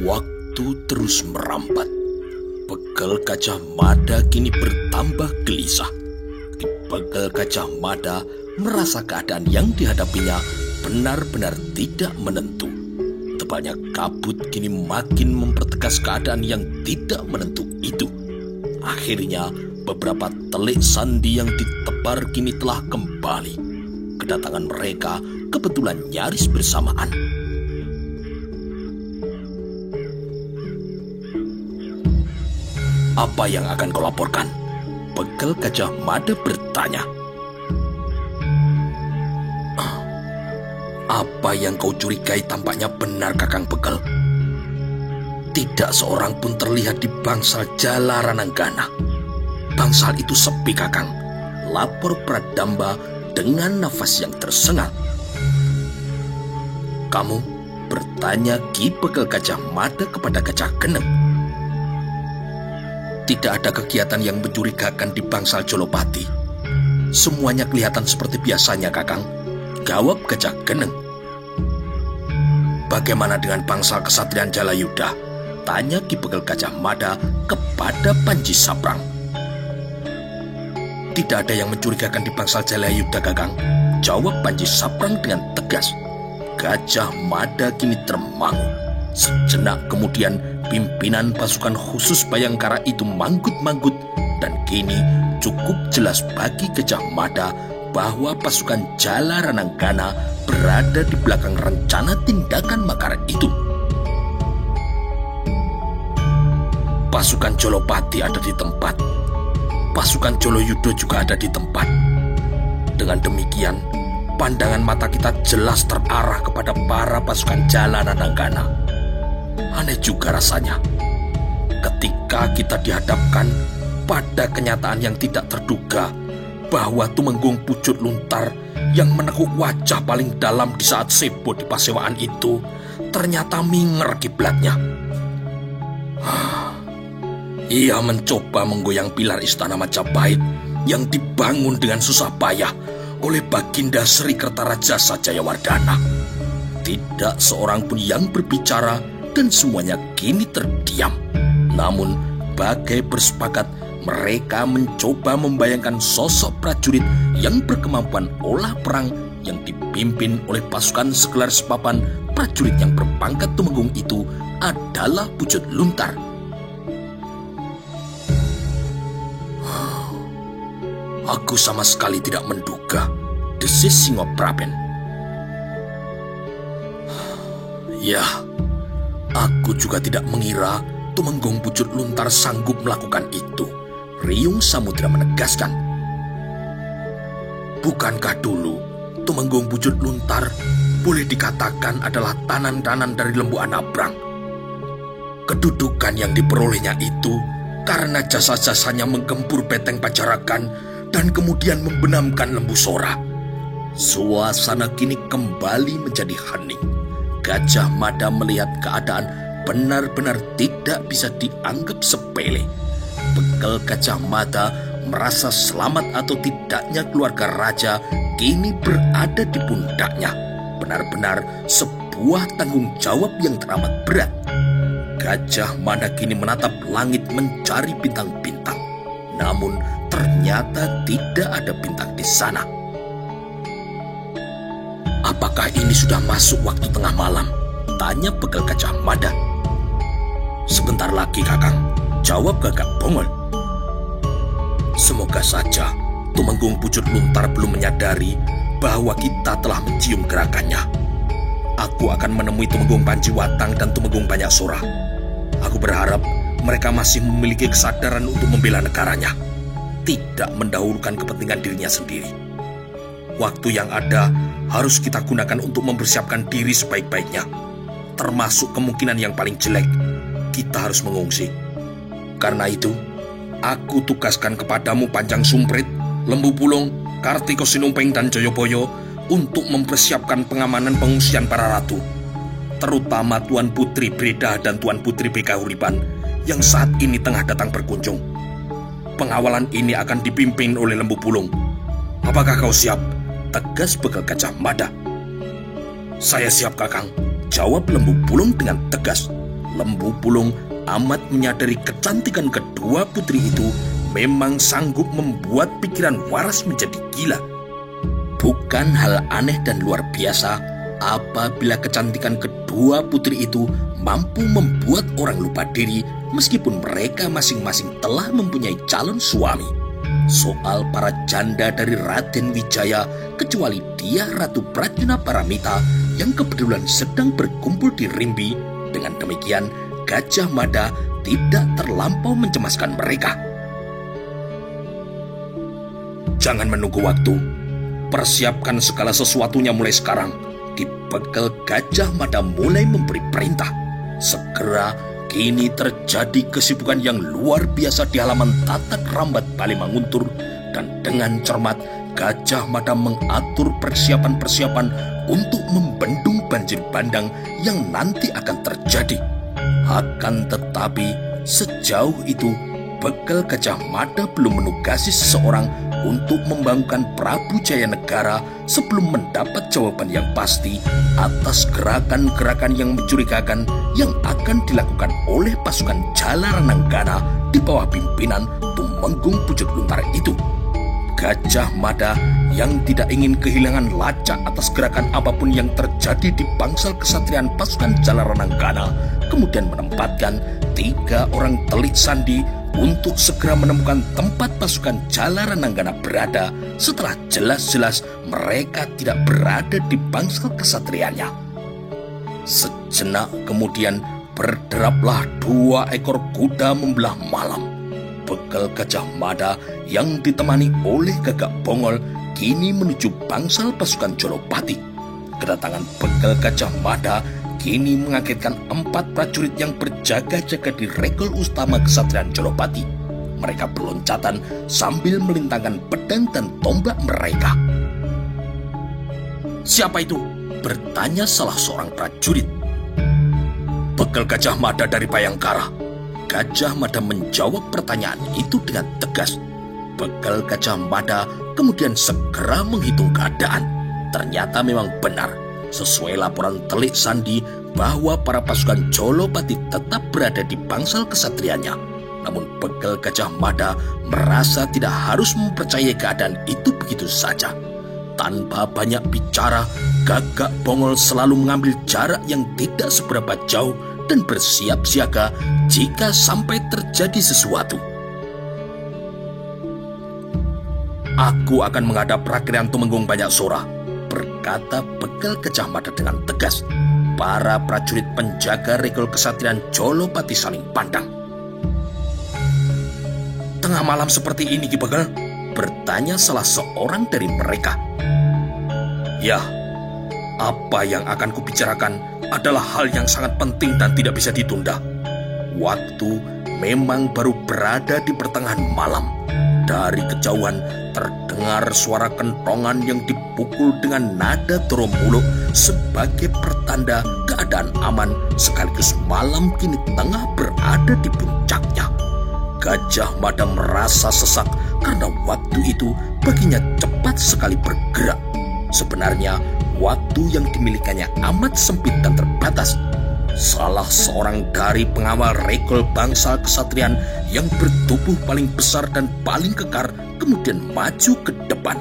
Waktu terus merambat. Begal Gajah Mada kini bertambah gelisah. Begal Gajah Mada merasa keadaan yang dihadapinya benar-benar tidak menentu. Tebalnya kabut kini makin mempertegas keadaan yang tidak menentu itu. Akhirnya beberapa telik sandi yang ditebar kini telah kembali. Kedatangan mereka kebetulan nyaris bersamaan. Apa yang akan kau laporkan? Begal Gajah Mada bertanya. Apa yang kau curigai tampaknya benar, Kakang Begal. Tidak seorang pun terlihat di bangsal Jalarananggana. Bangsal itu sepi, Kakang, lapor Pradamba dengan nafas yang tersengal. Kamu? Bertanya Ki Begal Gajah Mada kepada Gajah Geneng. Tidak ada kegiatan yang mencurigakan di bangsal Jolopati. Semuanya kelihatan seperti biasanya, Kakang, jawab Gajah Geneng. Bagaimana dengan bangsal Kesatrian Jalayuda? Tanya Ki Begal Gajah Mada kepada Panji Saprang. Tidak ada yang mencurigakan di bangsal Jalayuda, Kakang, jawab Panji Saprang dengan tegas. Gajah Mada kini termangu. Sejenak kemudian pimpinan pasukan khusus Bayangkara itu manggut-manggut, dan kini cukup jelas bagi Gajah Mada bahwa pasukan Jalarananggana berada di belakang rencana tindakan makar itu. Pasukan Jolopati ada di tempat. Pasukan Joloyudo juga ada di tempat. Dengan demikian, pandangan mata kita jelas terarah kepada para pasukan Jalarananggana. Aneh juga rasanya, ketika kita dihadapkan pada kenyataan yang tidak terduga bahwa Tumenggung Pucuk Luntar yang menekuk wajah paling dalam di saat Sebo di Pasewaan itu ternyata minger kiblatnya. Ia mencoba menggoyang pilar istana Majapahit yang dibangun dengan susah payah oleh Baginda Sri Kertarajasa Jayawardana. Tidak seorang pun yang berbicara dan semuanya kini terdiam. Namun, bagai bersepakat, mereka mencoba membayangkan sosok prajurit yang berkemampuan olah perang yang dipimpin oleh pasukan segelar sepapan prajurit yang berpangkat Tumenggung itu adalah Pucuk Luntar. Aku sama sekali tidak menduga, desis Singopraben. Ya, aku juga tidak mengira Tumenggung Pucuk Luntar sanggup melakukan itu, Riung Samudra menegaskan. Bukankah dulu Tumenggung Pucuk Luntar boleh dikatakan adalah tanan-tanan dari Lembu Anabrang? Kedudukan yang diperolehnya itu karena jasa-jasanya menggempur Beteng Pajarakan dan kemudian membenamkan Lembu Sora. Suasana kini kembali menjadi hening. Gajah Mada melihat keadaan benar-benar tidak bisa dianggap sepele. Begal Gajah Mada merasa selamat atau tidaknya keluarga raja kini berada di pundaknya. Benar-benar sebuah tanggung jawab yang teramat berat. Gajah Mada kini menatap langit mencari bintang-bintang. Namun ternyata tidak ada bintang di sana. Apakah ini sudah masuk waktu tengah malam? Tanya Begal Gajah Mada. Sebentar lagi, Kakang, jawab Gagak Bongol. Semoga saja Tumenggung Pucuk Luntar belum menyadari bahwa kita telah mencium gerakannya. Aku akan menemui Tumenggung Panjiwatang dan Tumenggung Banyaksora. Aku berharap mereka masih memiliki kesadaran untuk membela negaranya, tidak mendahulukan kepentingan dirinya sendiri. Waktu yang ada harus kita gunakan untuk mempersiapkan diri sebaik-baiknya. Termasuk kemungkinan yang paling jelek, kita harus mengungsi. Karena itu, aku tugaskan kepadamu Panjang Sumprit, Lembu Pulung, Kartiko Sinumping, dan Joyoboyo untuk mempersiapkan pengamanan pengungsian para ratu, terutama Tuan Putri Breda dan Tuan Putri Bekahuripan yang saat ini tengah datang berkunjung. Pengawalan ini akan dipimpin oleh Lembu Pulung. Apakah kau siap? Tegas Begal Gajah Mada. Saya siap, Kakang, jawab Lembu Pulung dengan tegas. Lembu Pulung amat menyadari kecantikan kedua putri itu memang sanggup membuat pikiran waras menjadi gila. Bukan hal aneh dan luar biasa apabila kecantikan kedua putri itu mampu membuat orang lupa diri meskipun mereka masing-masing telah mempunyai calon suami. Soal para janda dari Raden Wijaya, kecuali dia Ratu Prajna Paramita yang kebetulan sedang berkumpul di Rimbi, dengan demikian Gajah Mada tidak terlampau mencemaskan mereka. Jangan menunggu waktu. Persiapkan segala sesuatunya mulai sekarang. Ki Bekel Gajah Mada mulai memberi perintah. Segera kini terjadi kesibukan yang luar biasa di halaman Tatak Rambat Balimanguntur, dan dengan cermat Gajah Mada mengatur persiapan-persiapan untuk membendung banjir bandang yang nanti akan terjadi. Akan tetapi sejauh itu Bekel Gajah Mada belum menugasi seseorang untuk membangunkan Prabu Jayanegara sebelum mendapat jawaban yang pasti atas gerakan-gerakan yang mencurigakan yang akan dilakukan oleh pasukan Jalarananggana di bawah pimpinan Tumenggung Pucuk Luntar itu. Gajah Mada yang tidak ingin kehilangan lacak atas gerakan apapun yang terjadi di bangsal kesatrian pasukan Jalarananggana kemudian menempatkan 3 orang telik sandi untuk segera menemukan tempat pasukan Jalarananggana berada setelah jelas-jelas mereka tidak berada di bangsal kesatriannya. Sejenak kemudian berderaplah 2 ekor kuda membelah malam. Bekel Gajah Mada yang ditemani oleh Gagak Bongol kini menuju bangsal pasukan Jolopati. Kedatangan Bekel Gajah Mada kini mengagetkan 4 prajurit yang berjaga-jaga di regol utama kesatrian Jolopati. Mereka berloncatan sambil melintangkan pedang dan tombak mereka. "Siapa itu?" bertanya salah seorang prajurit. "Bekel Gajah Mada dari Bayangkara." Gajah Mada menjawab pertanyaan itu dengan tegas. Bekel Gajah Mada kemudian segera menghitung keadaan. Ternyata memang benar. Sesuai laporan telik sandi bahwa para pasukan Jolopati tetap berada di bangsal kesatriannya. Namun Bekel Gajah Mada merasa tidak harus mempercayai keadaan itu begitu saja. Tanpa banyak bicara, Gagak Bongol selalu mengambil jarak yang tidak seberapa jauh dan bersiap siaga jika sampai terjadi sesuatu. "Aku akan menghadap Rakrian Tumenggung Banyaksora," berkata Bekel Gajah Mada dengan tegas. Para prajurit penjaga regol kesatrian Jolopati saling pandang. "Tengah malam seperti ini, Ki Bekel?" bertanya salah seorang dari mereka. "Ya, apa yang akan kubicarakan adalah hal yang sangat penting dan tidak bisa ditunda. Waktu memang baru berada di pertengahan malam. Dari kejauhan terdengar suara kentongan yang dipukul dengan nada Doromuluk sebagai pertanda keadaan aman, sekaligus malam kini tengah berada di puncaknya. Gajah Mada merasa sesak karena waktu itu baginya cepat sekali bergerak. Sebenarnya waktu yang dimilikannya amat sempit dan terbatas. Salah seorang dari pengawal regol bangsal kesatrian yang bertubuh paling besar dan paling kekar kemudian maju ke depan.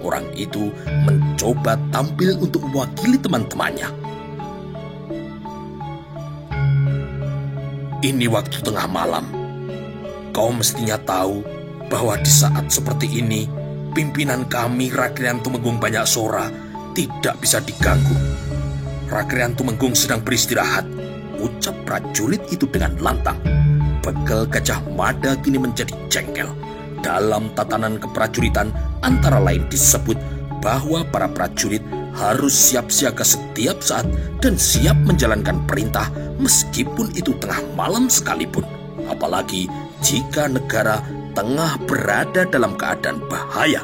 Orang itu mencoba tampil untuk mewakili teman-temannya. "Ini waktu tengah malam. Kau mestinya tahu bahwa di saat seperti ini pimpinan kami Rakrian Tumenggung Banyaksora tidak bisa diganggu. Rakrian Tumenggung sedang beristirahat," ucap prajurit itu dengan lantang. Bekel Gajah Mada kini menjadi jengkel. Dalam tatanan keprajuritan antara lain disebut bahwa para prajurit harus siap siaga setiap saat dan siap menjalankan perintah meskipun itu tengah malam sekalipun. Apalagi jika negara tengah berada dalam keadaan bahaya.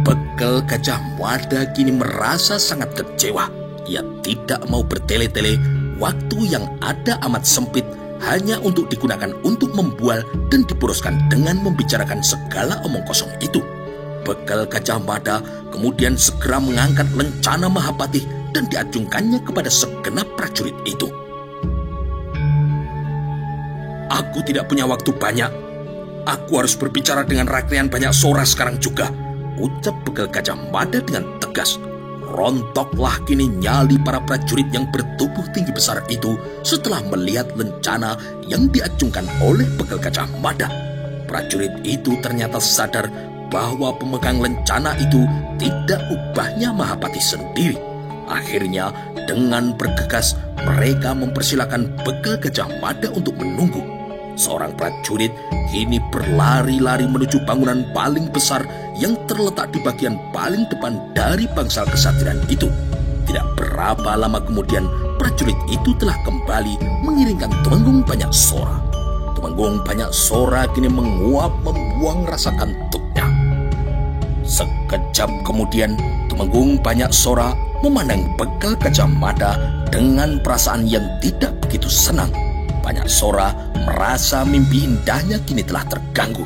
Bekel Gajah Mada kini merasa sangat kecewa. Ia tidak mau bertele-tele, waktu yang ada amat sempit hanya untuk digunakan untuk membual dan diboroskan dengan membicarakan segala omong kosong itu. Bekel Gajah Mada kemudian segera mengangkat lencana Mahapatih dan diacungkannya kepada segenap prajurit itu. Aku tidak punya waktu banyak. Aku harus berbicara dengan Rakrean Banyak Sora sekarang juga, ucap Bekel Gajah Mada dengan tegas. Rontoklah kini nyali para prajurit yang bertubuh tinggi besar itu setelah melihat lencana yang diacungkan oleh Bekel Gajah Mada. Prajurit itu ternyata sadar bahwa pemegang lencana itu tidak ubahnya Mahapati sendiri. Akhirnya dengan bergegas mereka mempersilakan Bekel Gajah Mada untuk menunggu. Seorang prajurit kini berlari-lari menuju bangunan paling besar yang terletak di bagian paling depan dari bangsal kesatrian itu. Tidak berapa lama kemudian prajurit itu telah kembali mengiringkan Tumenggung Banyak Sora. Tumenggung Banyak Sora kini menguap membuang rasa kantuknya. Sekejap kemudian Tumenggung Banyak Sora memandang Bekel Gajah Mada dengan perasaan yang tidak begitu senang. Banyak Sora merasa mimpi indahnya kini telah terganggu.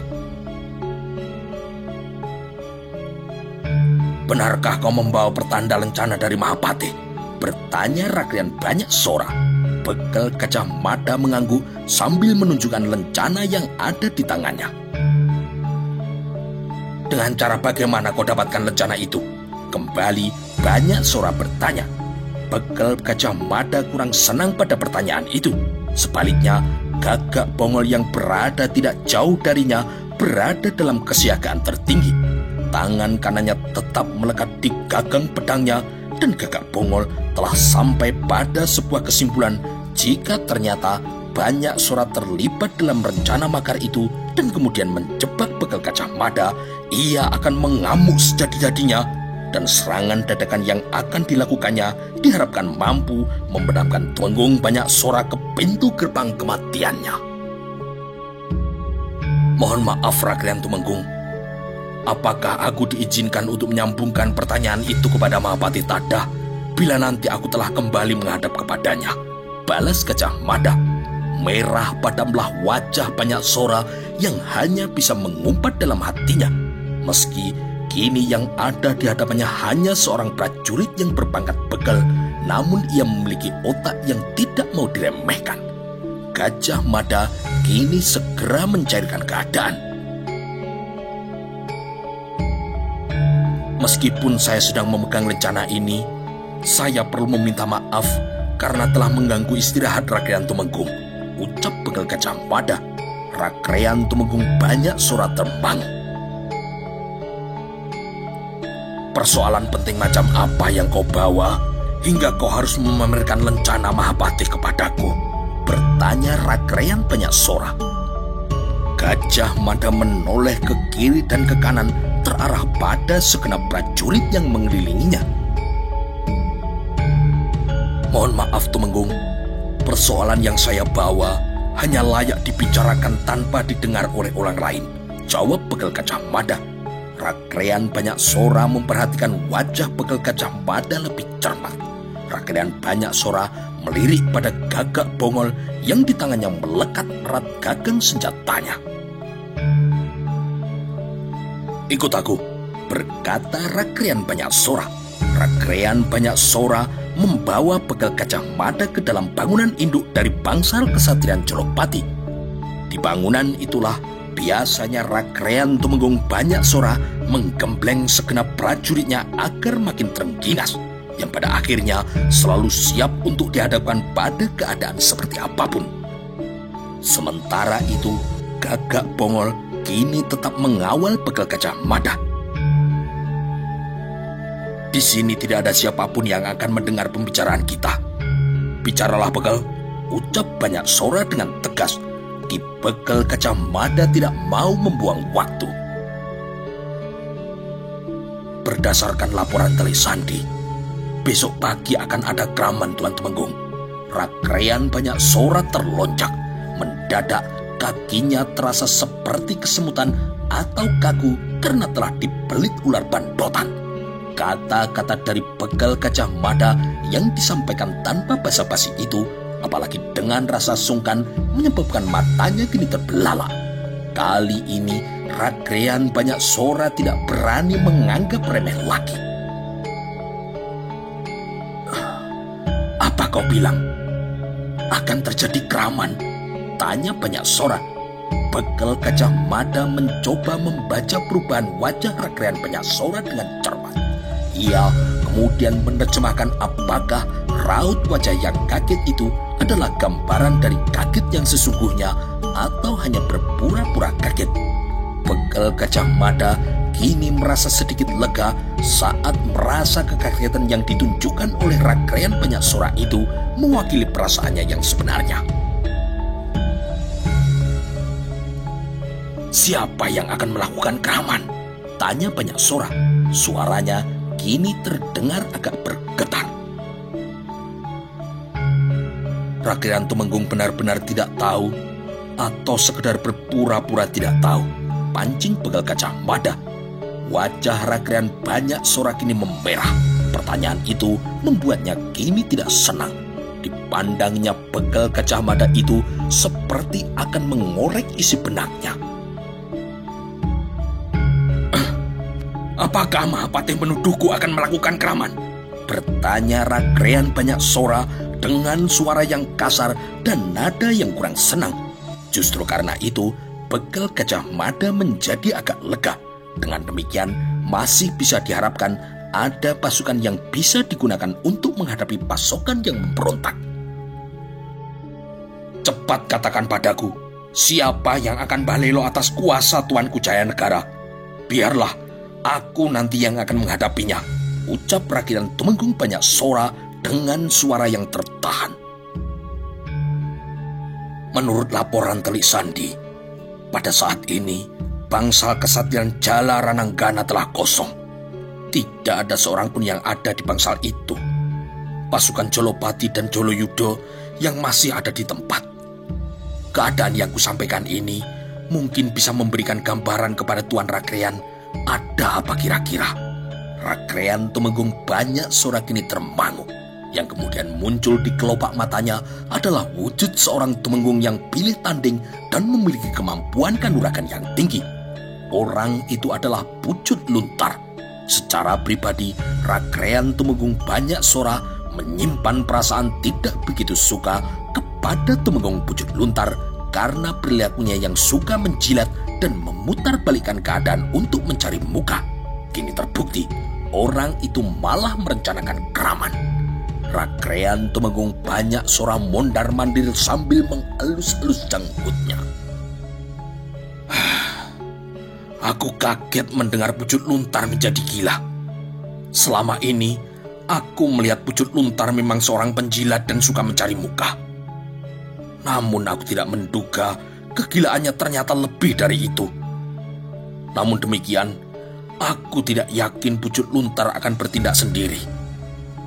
Benarkah kau membawa pertanda lencana dari Mahapati? Bertanya Rakrean Banyak Sora. Bekel Gajah Mada mengangguk sambil menunjukkan lencana yang ada di tangannya. Dengan cara bagaimana kau dapatkan lencana itu? Kembali Banyak Sora bertanya. Bekel Gajah Mada kurang senang pada pertanyaan itu. Sebaliknya, Gagak Bongol yang berada tidak jauh darinya berada dalam kesiagaan tertinggi. Tangan kanannya tetap melekat di gagang pedangnya dan Gagak Bongol telah sampai pada sebuah kesimpulan jika ternyata Banyak Sora terlibat dalam rencana makar itu dan kemudian menjebak Bekel Gajah Mada, ia akan mengamuk sejadi-jadinya. Dan serangan dadakan yang akan dilakukannya diharapkan mampu membenamkan Tumenggung Banyak Sora ke pintu gerbang kematiannya. Mohon maaf Rakrean Tumenggung, apakah aku diizinkan untuk menyambungkan pertanyaan itu kepada Mahapati Tadah bila nanti aku telah kembali menghadap kepadanya? Balas Gajah Mada. Merah padamlah wajah Banyak Sora yang hanya bisa mengumpat dalam hatinya. Meski kini yang ada di hadapannya hanya seorang prajurit yang berpangkat begal, namun ia memiliki otak yang tidak mau diremehkan. Gajah Mada kini segera mencairkan keadaan. Meskipun saya sedang memegang lencana ini, saya perlu meminta maaf karena telah mengganggu istirahat Rakrean Tumenggung, ucap Bekel Gajah Mada. Rakrean Tumenggung Banyak Sora terbangun. Persoalan penting macam apa yang kau bawa hingga kau harus memamerkan lencana Mahapati kepadaku? Bertanya Rakrean Banyak Sora. Gajah Mada menoleh ke kiri dan ke kanan terarah pada segenap prajurit yang mengelilinginya. Mohon maaf Tumenggung, persoalan yang saya bawa hanya layak dibicarakan tanpa didengar oleh orang lain, jawab Bekel Gajah Mada. Rakrean Banyak Sora memperhatikan wajah Bekel Gajah Mada lebih cermat. Rakrean Banyak Sora melirik pada Gagak Bongol yang di tangannya melekat erat gagang senjatanya. Ikut aku, berkata Rakrean Banyak Sora. Rakrean Banyak Sora membawa Bekel Gajah Mada ke dalam bangunan induk dari bangsal kesatrian Jolopati. Di bangunan itulah biasanya Rakrean Tumenggung Banyak Sora menggembleng segenap prajuritnya agar makin terengginas, yang pada akhirnya selalu siap untuk dihadapkan pada keadaan seperti apapun. Sementara itu, Gagak Bongol kini tetap mengawal Bekel Gajah Mada. Di sini tidak ada siapapun yang akan mendengar pembicaraan kita. Bicaralah Bekel, ucap Banyak Sora dengan tegas. Ki Bekel Gajah Mada tidak mau membuang waktu. Berdasarkan laporan Teli Sandi, besok pagi akan ada kraman Tuan Tumenggung. Rakrean Banyak Sora terlonjak. Mendadak kakinya terasa seperti kesemutan atau kaku karena telah dibelit ular bandotan. Kata-kata dari Bekel Gajah Mada yang disampaikan tanpa basa-basi itu, apalagi dengan rasa sungkan, menyebabkan matanya kini terbelalak. Kali ini Rakrean Banyak Sora tidak berani menganggap remeh lagi. Apa kau bilang? Akan terjadi kraman? Tanya banyak sorak. Bekel Gajah Mada mencoba membaca perubahan wajah Rakrean banyak sorak dengan cermat. Ia kemudian menerjemahkan apakah raut wajah yang kaget itu adalah gambaran dari kaget yang sesungguhnya atau hanya berpura-pura kaget. Bekel Gajah Mada kini merasa sedikit lega saat merasa kekagetan yang ditunjukkan oleh Rakrean banyak sorak itu mewakili perasaannya yang sebenarnya. Siapa yang akan melakukan keraman? Tanya banyak sorak. Suaranya kini terdengar agak bergetar. Rakrean Tumenggung benar-benar tidak tahu atau sekedar berpura-pura tidak tahu. Pancing Bekel Gajah Mada. Wajah Rakrean banyak sorak kini memerah. Pertanyaan itu membuatnya kini tidak senang. Dipandangnya Bekel Gajah Mada itu seperti akan mengorek isi benaknya. Apakah Mahapatih menuduhku akan melakukan keraman? Bertanya Rakrean banyak sorak dengan suara yang kasar dan nada yang kurang senang. Justru karena itu, Bekel Gajah Mada menjadi agak lega. Dengan demikian, masih bisa diharapkan ada pasukan yang bisa digunakan untuk menghadapi pasukan yang memberontak. Cepat katakan padaku, siapa yang akan balelo atas kuasa Tuanku Jayanegara? Biarlah, aku nanti yang akan menghadapinya, ucap Rakrean Tumenggung banyak sorak dengan suara yang tertahan. Menurut laporan Telik Sandi, pada saat ini bangsal kesatria Jala Rananggana telah kosong. Tidak ada seorang pun yang ada di bangsal itu. Pasukan Jolopati dan Joloyudo yang masih ada di tempat. Keadaan yang kusampaikan ini mungkin bisa memberikan gambaran kepada Tuan Rakrean. Ada apa kira-kira? Rakrean Tumenggung banyak sorak kini termangu. Yang kemudian muncul di kelopak matanya adalah wujud seorang Tumenggung yang pilih tanding dan memiliki kemampuan kanuragan yang tinggi. Orang itu adalah Pucut Luntar. Secara pribadi, Rakrean Tumenggung banyak sorak menyimpan perasaan tidak begitu suka kepada Tumenggung Pucut Luntar karena perilakunya yang suka menjilat dan memutarbalikkan keadaan untuk mencari muka. Kini terbukti, orang itu malah merencanakan keraman. Rakrean Tumenggung banyak sorak mondar-mandir sambil mengelus-elus janggutnya. Aku kaget mendengar Pucut Luntar menjadi gila. Selama ini, aku melihat Pucut Luntar memang seorang penjilat dan suka mencari muka. Namun aku tidak menduga kegilaannya ternyata lebih dari itu. Namun demikian, aku tidak yakin Pucut Luntar akan bertindak sendiri.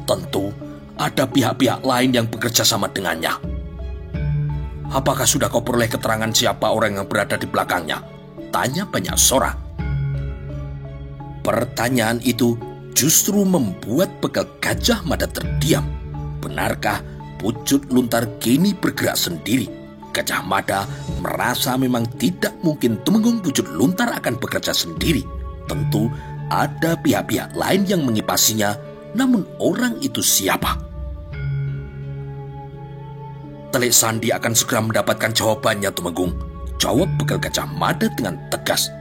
Tentu, ada pihak-pihak lain yang bekerja sama dengannya. Apakah sudah kau peroleh keterangan siapa orang yang berada di belakangnya? Tanya banyak sorak. Pertanyaan itu justru membuat Bekel Gajah Mada terdiam. Benarkah Pucut Luntar kini bergerak sendiri? Gajah Mada merasa memang tidak mungkin Tumenggung Pucut Luntar akan bekerja sendiri. Tentu ada pihak-pihak lain yang mengipasinya, namun orang itu siapa? Telik Sandi akan segera mendapatkan jawabannya, Tumenggung, jawab Bekel Gajah Mada dengan tegas.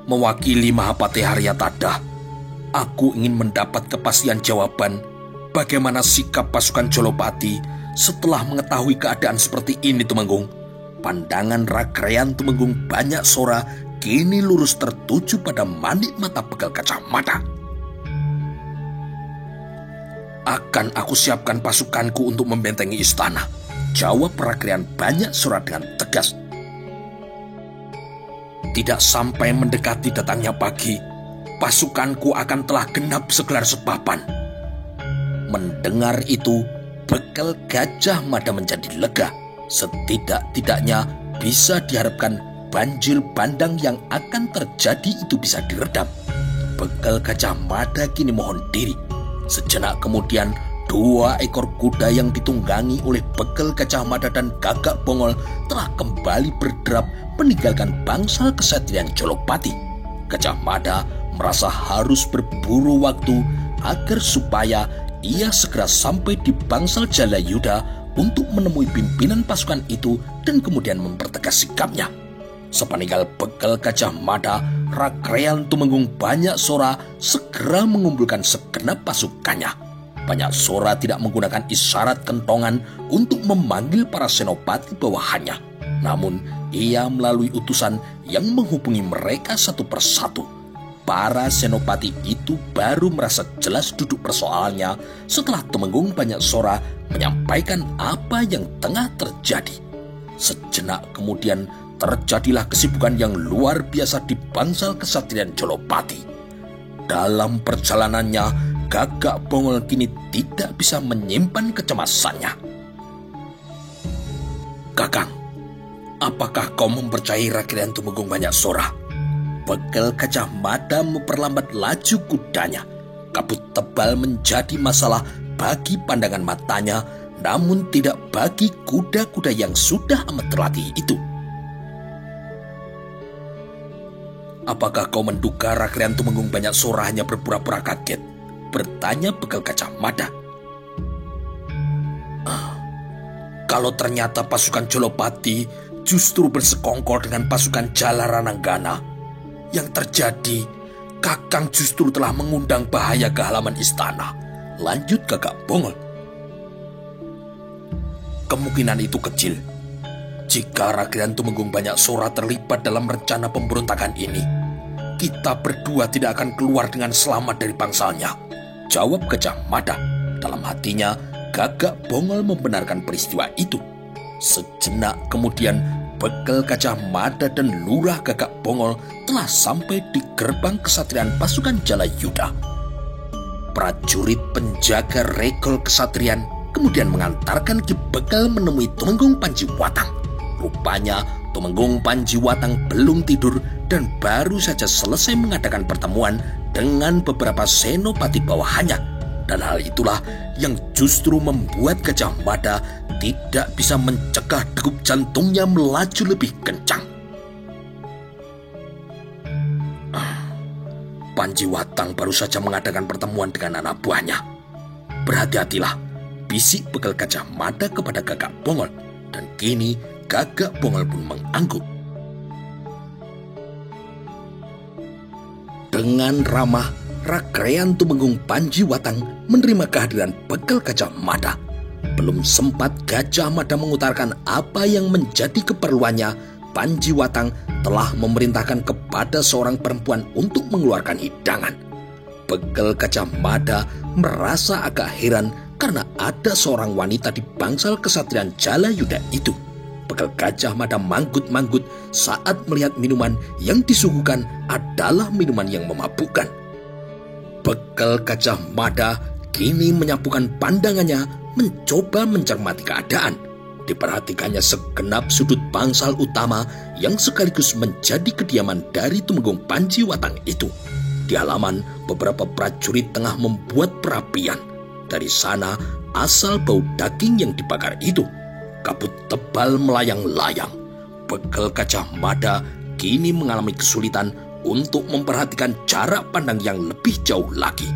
Mewakili Mahapatih Haryatada, aku ingin mendapat kepastian jawaban bagaimana sikap pasukan Jolopati setelah mengetahui keadaan seperti ini, Tumenggung. Pandangan Rakrean Tumenggung banyak sorak kini lurus tertuju pada manik mata Bekel Gajah Mada. Akan aku siapkan pasukanku untuk membentengi istana, jawab Rakrean banyak sorak dengan tegas. Tidak sampai mendekati datangnya pagi, pasukanku akan telah genap segelar sepapan. Mendengar itu, Bekel Gajah Mada menjadi lega. Setidak-tidaknya bisa diharapkan banjir bandang yang akan terjadi itu bisa diredam. Bekel Gajah Mada kini mohon diri. Sejenak kemudian, 2 ekor kuda yang ditunggangi oleh Bekel Gajah Mada dan Gagak Bongol telah kembali berderap meninggalkan bangsal kesatrian Jolopati. Gajah Mada merasa harus berburu waktu agar supaya ia segera sampai di bangsal Jalayuda untuk menemui pimpinan pasukan itu dan kemudian mempertegas sikapnya. Sepeninggal Bekel Gajah Mada, Rakrean Tumenggung Banyak Sora segera mengumpulkan segenap pasukannya. Banyak Sora tidak menggunakan isyarat kentongan untuk memanggil para senopati bawahannya. Namun, ia melalui utusan yang menghubungi mereka satu persatu. Para senopati itu baru merasa jelas duduk persoalannya setelah Tumenggung Banyak Sora menyampaikan apa yang tengah terjadi. Sejenak kemudian terjadilah kesibukan yang luar biasa di bangsal kesatrian Jolopati. Dalam perjalanannya, Gagak Bongol kini tidak bisa menyimpan kecemasannya. "Kakang, apakah kau mempercayai Rakrean Tumenggung Banyak Sora?" Bekel Gajah Mada memperlambat laju kudanya. Kabut tebal menjadi masalah bagi pandangan matanya, namun tidak bagi kuda-kuda yang sudah amat terlatih itu. "Apakah kau menduga Rakrean Tumenggung Banyak Sora hanya berpura-pura kaget?" bertanya Bekel Gajah Mada. "Kalau ternyata pasukan Jolopati justru bersekongkol dengan pasukan Jalarananggana, yang terjadi Kakang justru telah mengundang bahaya ke halaman istana," lanjut Gagak Bongol. "Kemungkinan itu kecil. Jika Rakrean Tumenggung Banyak Sora terlibat dalam rencana pemberontakan ini, kita berdua tidak akan keluar dengan selamat dari bangsalnya," jawab Gajah Mada. Dalam hatinya, Gagak Bongol membenarkan peristiwa itu. Sejenak kemudian, Bekel Gajah Mada dan Lurah Gagak Bongol telah sampai di gerbang kesatrian pasukan Jalayuda. Prajurit penjaga regol kesatrian kemudian mengantarkan Ki Bekel menemui Tumenggung Panjiwatang. Rupanya Tumenggung Panjiwatang belum tidur dan baru saja selesai mengadakan pertemuan dengan beberapa senopati bawahannya. Dan hal itulah yang justru membuat Gajah Mada tidak bisa mencegah degup jantungnya melaju lebih kencang. Panjiwatang baru saja mengadakan pertemuan dengan anak buahnya. "Berhati-hatilah," bisik Bekel Gajah Mada kepada Gagak Bongol. Dan kini Gagak Bongol pun mengangguk. Dengan ramah, Rakrean Tumenggung Panjiwatang menerima kehadiran Bekel Gajah Mada. Belum sempat Gajah Mada mengutarakan apa yang menjadi keperluannya, Panjiwatang telah memerintahkan kepada seorang perempuan untuk mengeluarkan hidangan. Bekel Gajah Mada merasa agak heran karena ada seorang wanita di bangsal kesatrian Jalayuda itu. Bekel Gajah Mada manggut-manggut saat melihat minuman yang disuguhkan adalah minuman yang memabukkan. Bekel Gajah Mada kini menyapukan pandangannya mencoba mencermati keadaan. Diperhatikannya segenap sudut bangsal utama yang sekaligus menjadi kediaman dari Tumenggung Panjiwatang itu. Di halaman, beberapa prajurit tengah membuat perapian. Dari sana asal bau daging yang dibakar itu. Kabut tebal melayang-layang. Bekel Gajah Mada kini mengalami kesulitan untuk memperhatikan jarak pandang yang lebih jauh lagi.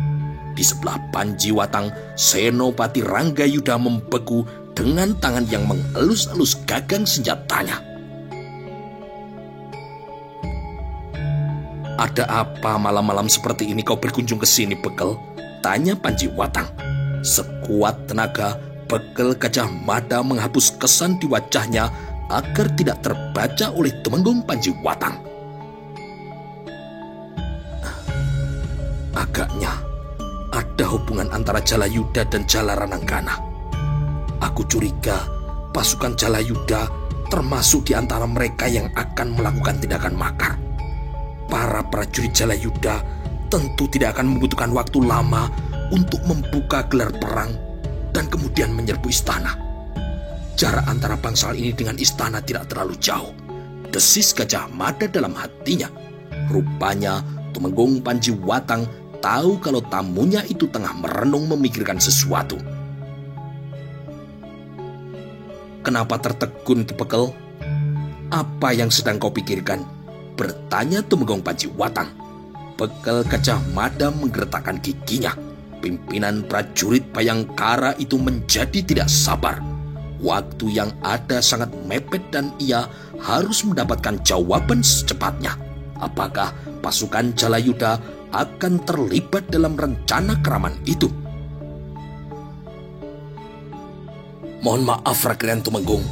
Di sebelah Panjiwatang, Senopati Ranggayuda membeku dengan tangan yang mengelus-elus gagang senjatanya. "Ada apa malam-malam seperti ini kau berkunjung ke sini, Bekel?" tanya Panjiwatang. Sekuat tenaga, Bekel Gajah Mada menghapus kesan di wajahnya agar tidak terbaca oleh Tumenggung Panjiwatang. "Agaknya ada hubungan antara Jalayuda dan Jalarananggana. Aku curiga pasukan Jalayuda termasuk di antara mereka yang akan melakukan tindakan makar. Para prajurit Jalayuda tentu tidak akan membutuhkan waktu lama untuk membuka gelar perang dan kemudian menyerbu istana. Jarak antara bangsal ini dengan istana tidak terlalu jauh," desis Gajah Mada dalam hatinya. Rupanya Tumenggung Panjiwatang tahu kalau tamunya itu tengah merenung memikirkan sesuatu. "Kenapa tertegun, Ki Bekel? Apa yang sedang kau pikirkan?" bertanya Tumenggung Panjiwatang. Bekel Gajah Mada menggertakkan giginya. Pimpinan prajurit Bayangkara itu menjadi tidak sabar. Waktu yang ada sangat mepet dan ia harus mendapatkan jawaban secepatnya. Apakah pasukan Jalayuda akan terlibat dalam rencana keraman itu? Mohon maaf Rakrian Tumenggung,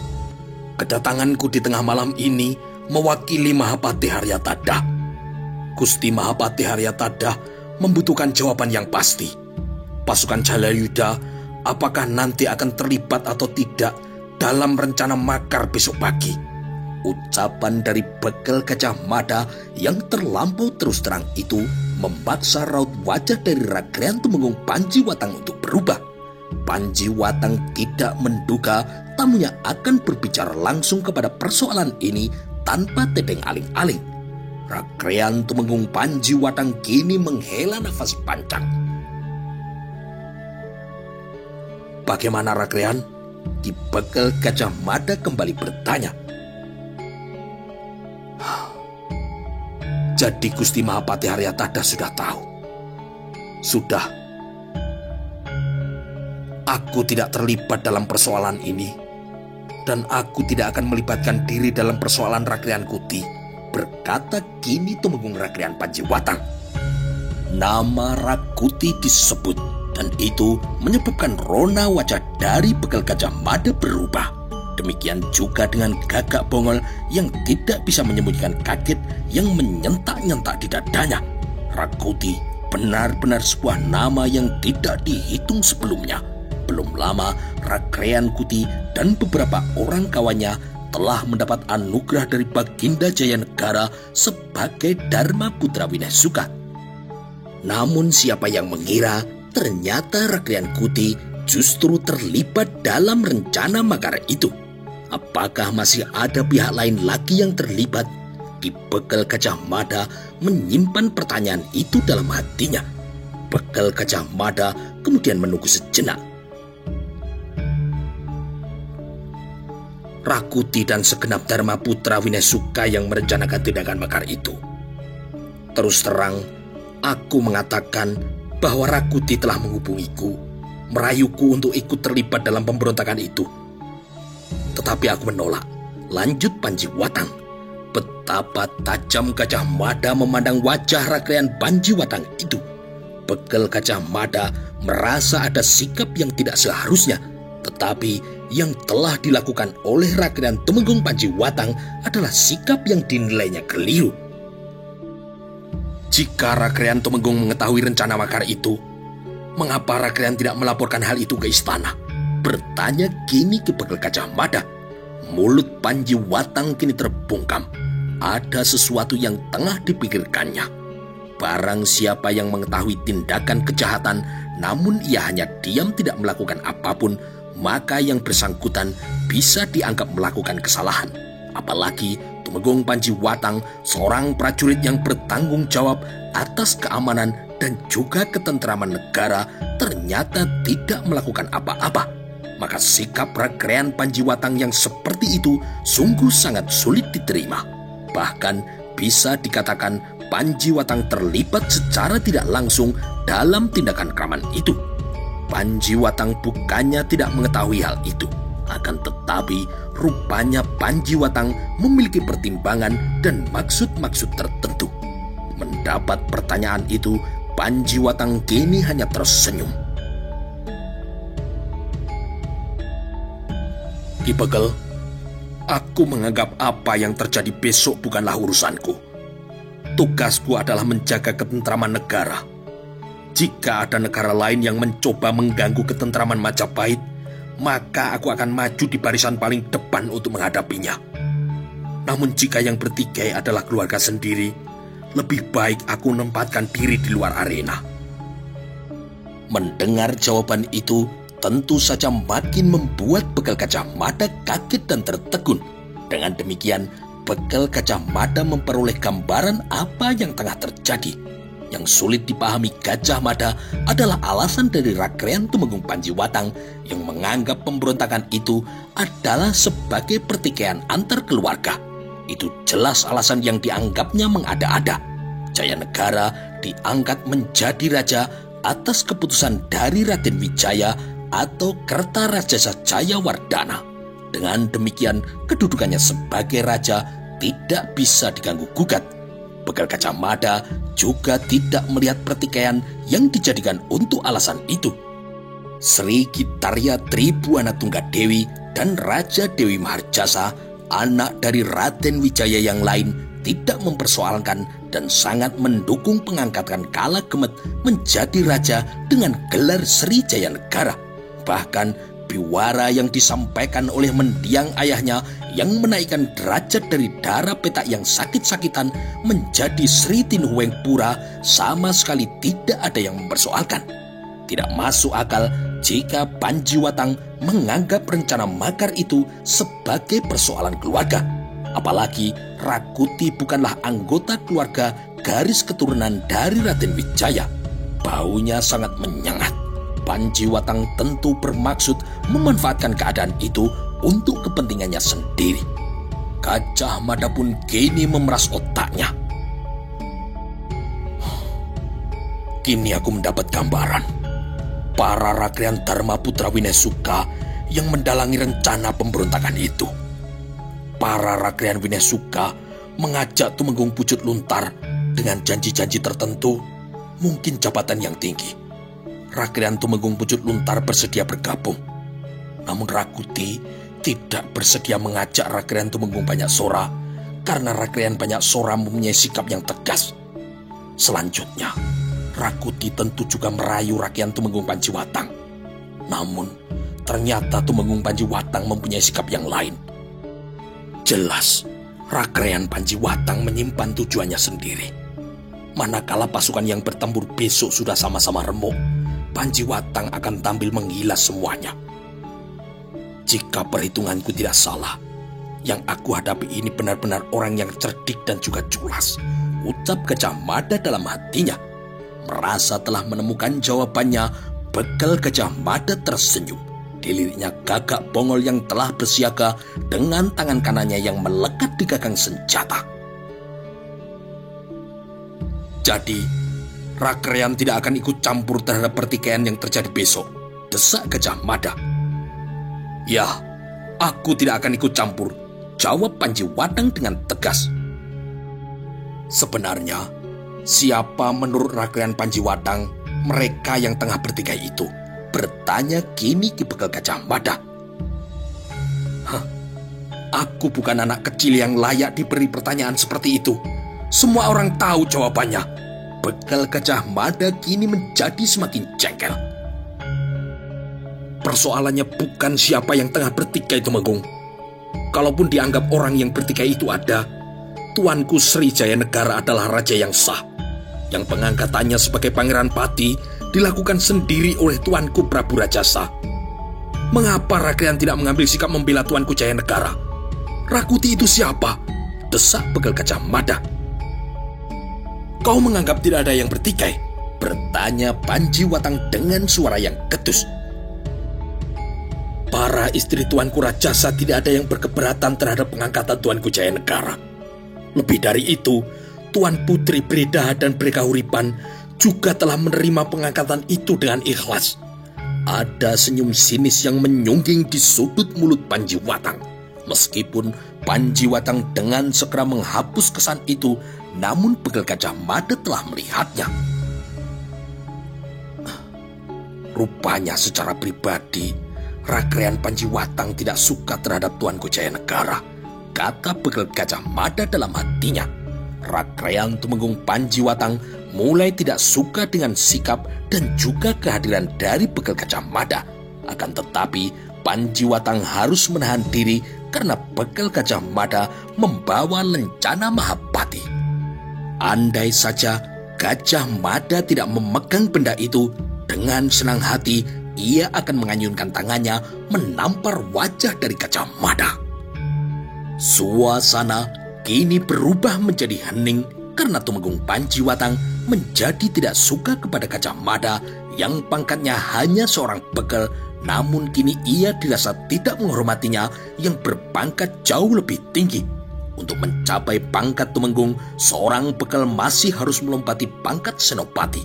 kedatanganku di tengah malam ini mewakili Mahapati Haryatadha. Gusti Mahapati Haryatadha membutuhkan jawaban yang pasti. Pasukan Jalayuda apakah nanti akan terlibat atau tidak dalam rencana makar besok pagi? Ucapan dari Bekel Gajah Mada yang terlampau terus terang itu memaksa raut wajah dari Rakrian Tumenggung Panjiwatang untuk berubah. Panjiwatang tidak menduga tamunya akan berbicara langsung kepada persoalan ini tanpa tedeng aling-aling. Rakrian Tumenggung Panjiwatang kini menghela nafas panjang. Bagaimana Rakrian? Ki Bekel Gajah Mada kembali bertanya. Jadi Gusti Mahapati Haryatadha sudah tahu. Sudah. Aku tidak terlibat dalam persoalan ini. Dan aku tidak akan melibatkan diri dalam persoalan Rakrian Kuti, berkata kini Tumenggung Rakrian Panjiwatang. Nama Rakuti disebut, dan itu menyebabkan rona wajah dari Bekel Gajah Mada berubah. Demikian juga dengan Gagak Bongol yang tidak bisa menyembunyikan kaget yang menyentak-nyentak di dadanya. Rakuti benar-benar sebuah nama yang tidak dihitung sebelumnya. Belum lama, Rakrian Kuti dan beberapa orang kawannya telah mendapat anugerah dari Baginda Jayanegara sebagai Dharma Putra Winesuka. Namun siapa yang mengira ternyata Rakrian Kuti justru terlibat dalam rencana makar itu. Apakah masih ada pihak lain lagi yang terlibat? Ki Bekel Gajah Mada menyimpan pertanyaan itu dalam hatinya. Bekel Gajah Mada kemudian menunggu sejenak. Rakuti dan segenap Dharma Putra Winesuka yang merencanakan tindakan makar itu. Terus terang, aku mengatakan bahwa Rakuti telah menghubungiku, merayuku untuk ikut terlibat dalam pemberontakan itu. Tetapi aku menolak. Lanjut Panjiwatang. Betapa tajam Gajah Mada memandang wajah Rakrian Panjiwatang itu. Bekel Gajah Mada merasa ada sikap yang tidak seharusnya, tetapi yang telah dilakukan oleh Rakrian Tumenggung Panjiwatang adalah sikap yang dinilainya keliru. Jika Rakrian Tumenggung mengetahui rencana makar itu, mengapa Rakrian tidak melaporkan hal itu ke istana? Bertanya kini Ki Bekel Gajah Mada. Mulut Panjiwatang kini terbungkam. Ada sesuatu yang tengah dipikirkannya. Barang siapa yang mengetahui tindakan kejahatan, namun ia hanya diam tidak melakukan apapun, maka yang bersangkutan bisa dianggap melakukan kesalahan. Apalagi Tumenggung Panjiwatang, seorang prajurit yang bertanggung jawab atas keamanan dan juga ketentraman negara, ternyata tidak melakukan apa-apa. Maka sikap Rakrian Panjiwatang yang seperti itu sungguh sangat sulit diterima. Bahkan bisa dikatakan Panjiwatang terlibat secara tidak langsung dalam tindakan keraman itu. Panjiwatang bukannya tidak mengetahui hal itu, akan tetapi rupanya Panjiwatang memiliki pertimbangan dan maksud-maksud tertentu. Mendapat pertanyaan itu, Panjiwatang kini hanya tersenyum. Ki Bekel, aku menganggap apa yang terjadi besok bukanlah urusanku. Tugasku adalah menjaga ketentraman negara. Jika ada negara lain yang mencoba mengganggu ketentraman Majapahit, maka aku akan maju di barisan paling depan untuk menghadapinya. Namun jika yang bertikai adalah keluarga sendiri, lebih baik aku menempatkan diri di luar arena. Mendengar jawaban itu, tentu saja makin membuat Bekel Gajah Mada kaget dan tertegun. Dengan demikian, Bekel Gajah Mada memperoleh gambaran apa yang tengah terjadi. Yang sulit dipahami Gajah Mada adalah alasan dari Rakrian Tumenggung Panjiwatang yang menganggap pemberontakan itu adalah sebagai pertikaian antar keluarga. Itu jelas alasan yang dianggapnya mengada-ada. Jayanegara diangkat menjadi raja atas keputusan dari Raden Wijaya atau Kertarajasa Jayawardana. Dengan demikian, kedudukannya sebagai raja tidak bisa diganggu-gugat. Begal Gajah Mada juga tidak melihat pertikaian yang dijadikan untuk alasan itu. Sri Gitarya Tribuana Tunggadewi dan Raja Dewi Maharjasa, anak dari Raden Wijaya yang lain, tidak mempersoalkan dan sangat mendukung pengangkatan Kala Gemet menjadi raja dengan gelar Sri Jaya Negara. Bahkan biwara yang disampaikan oleh mendiang ayahnya yang menaikkan derajat dari Dara Petak yang sakit-sakitan menjadi Sri Tinuhueng Pura sama sekali tidak ada yang mempersoalkan. Tidak masuk akal jika Panjiwatang menganggap rencana makar itu sebagai persoalan keluarga. Apalagi Rakuti bukanlah anggota keluarga garis keturunan dari Raden Wijaya. Baunya sangat menyengat. Panjiwatang tentu bermaksud memanfaatkan keadaan itu untuk kepentingannya sendiri. Gajah Mada pun kini memeras otaknya. Kini aku mendapat gambaran. Para rakrian Dharma Putra Winesuka yang mendalangi rencana pemberontakan itu. Para rakrian Winesuka mengajak Tumenggung Pucut Luntar dengan janji-janji tertentu, mungkin jabatan yang tinggi. Rakrian Tumenggung Pucut Luntar bersedia bergabung. Namun Rakuti tidak bersedia mengajak Rakrian Tumenggung Banyak Sora karena Rakrian Banyak Sora mempunyai sikap yang tegas. Selanjutnya, Rakuti tentu juga merayu Rakrian Tumenggung Panjiwatang. Namun, ternyata Tumenggung Panjiwatang mempunyai sikap yang lain. Jelas, Rakrian Panjiwatang menyimpan tujuannya sendiri. Manakala pasukan yang bertempur besok sudah sama-sama remuk, Panjiwatang akan tampil menggilas semuanya. Jika perhitunganku tidak salah, yang aku hadapi ini benar-benar orang yang cerdik dan juga culas, ucap Gajah Mada dalam hatinya. Merasa telah menemukan jawabannya, Begal Gajah Mada tersenyum. Diliriknya gagak bongol yang telah bersiaga dengan tangan kanannya yang melekat di gagang senjata. Jadi, Rakrian tidak akan ikut campur terhadap pertikaian yang terjadi besok, desak Gajah Mada. Ya, aku tidak akan ikut campur, jawab Panjiwatang dengan tegas. Sebenarnya, siapa menurut Rakrian Panjiwatang mereka yang tengah bertikai itu? Bertanya kini Ki Begal Gajah Mada. Aku bukan anak kecil yang layak diberi pertanyaan seperti itu. Semua orang tahu jawabannya. Begal Gajah Mada kini menjadi semakin jengkel. Persoalannya bukan siapa yang tengah bertikai Tumenggung. Kalaupun dianggap orang yang bertikai itu ada, Tuanku Sri Jaya Negara adalah raja yang sah, yang pengangkatannya sebagai Pangeran Pati dilakukan sendiri oleh Tuanku Prabu Rajasa. Mengapa Rakrian tidak mengambil sikap membela Tuanku Jaya Negara? Rakuti itu siapa? Desak Begal Gajah Mada. Kau menganggap tidak ada yang bertikai? Bertanya Panjiwatang dengan suara yang ketus. Para istri Tuanku Rajasa tidak ada yang berkeberatan terhadap pengangkatan Tuanku Jaya Negara. Lebih dari itu, Tuan Putri Breda dan Brekahuripan juga telah menerima pengangkatan itu dengan ikhlas. Ada senyum sinis yang menyungging di sudut mulut Panjiwatang. Meskipun Panjiwatang dengan segera menghapus kesan itu, namun Begal Gajah Mada telah melihatnya. Rupanya secara pribadi, Rakrian Panjiwatang tidak suka terhadap Tuanku Jaya Negara, kata Begal Gajah Mada dalam hatinya. Rakrian Tumenggung Panjiwatang mulai tidak suka dengan sikap dan juga kehadiran dari Begal Gajah Mada. Akan tetapi Panjiwatang harus menahan diri karena Begal Gajah Mada membawa lencana Mahapati. Andai saja Gajah Mada tidak memegang benda itu, dengan senang hati ia akan mengayunkan tangannya menampar wajah dari Gajah Mada. Suasana kini berubah menjadi hening karena Tumenggung Panjiwatang menjadi tidak suka kepada Gajah Mada yang pangkatnya hanya seorang begal, namun kini ia dirasa tidak menghormatinya yang berpangkat jauh lebih tinggi. Untuk mencapai pangkat Tumenggung, seorang begal masih harus melompati pangkat senopati.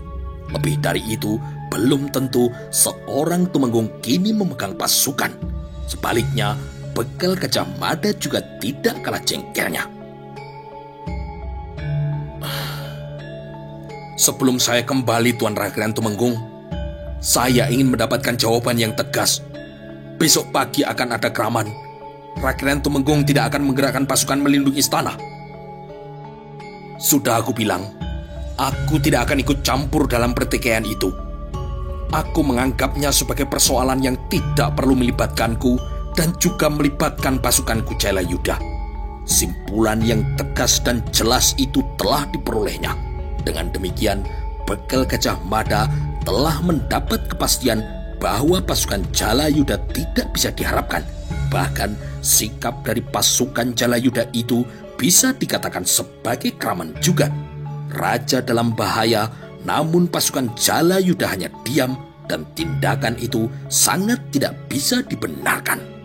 Lebih dari itu, belum tentu seorang Tumenggung kini memegang pasukan. Sebaliknya, Bekal Gajah Mada juga tidak kalah jengkelnya. Sebelum saya kembali, Tuan Rakren Tumenggung, saya ingin mendapatkan jawaban yang tegas. Besok pagi akan ada keraman. Rakren Tumenggung tidak akan menggerakkan pasukan melindungi istana. Sudah aku bilang, aku tidak akan ikut campur dalam pertikaian itu. Aku menganggapnya sebagai persoalan yang tidak perlu melibatkanku dan juga melibatkan pasukanku Jalayuda. Simpulan yang tegas dan jelas itu telah diperolehnya. Dengan demikian, Bekal Gajah Mada telah mendapat kepastian bahwa pasukan Jalayuda tidak bisa diharapkan. Bahkan sikap dari pasukan Jalayuda itu bisa dikatakan sebagai keraman juga. Raja dalam bahaya, namun pasukan Jalayuda hanya diam dan tindakan itu sangat tidak bisa dibenarkan.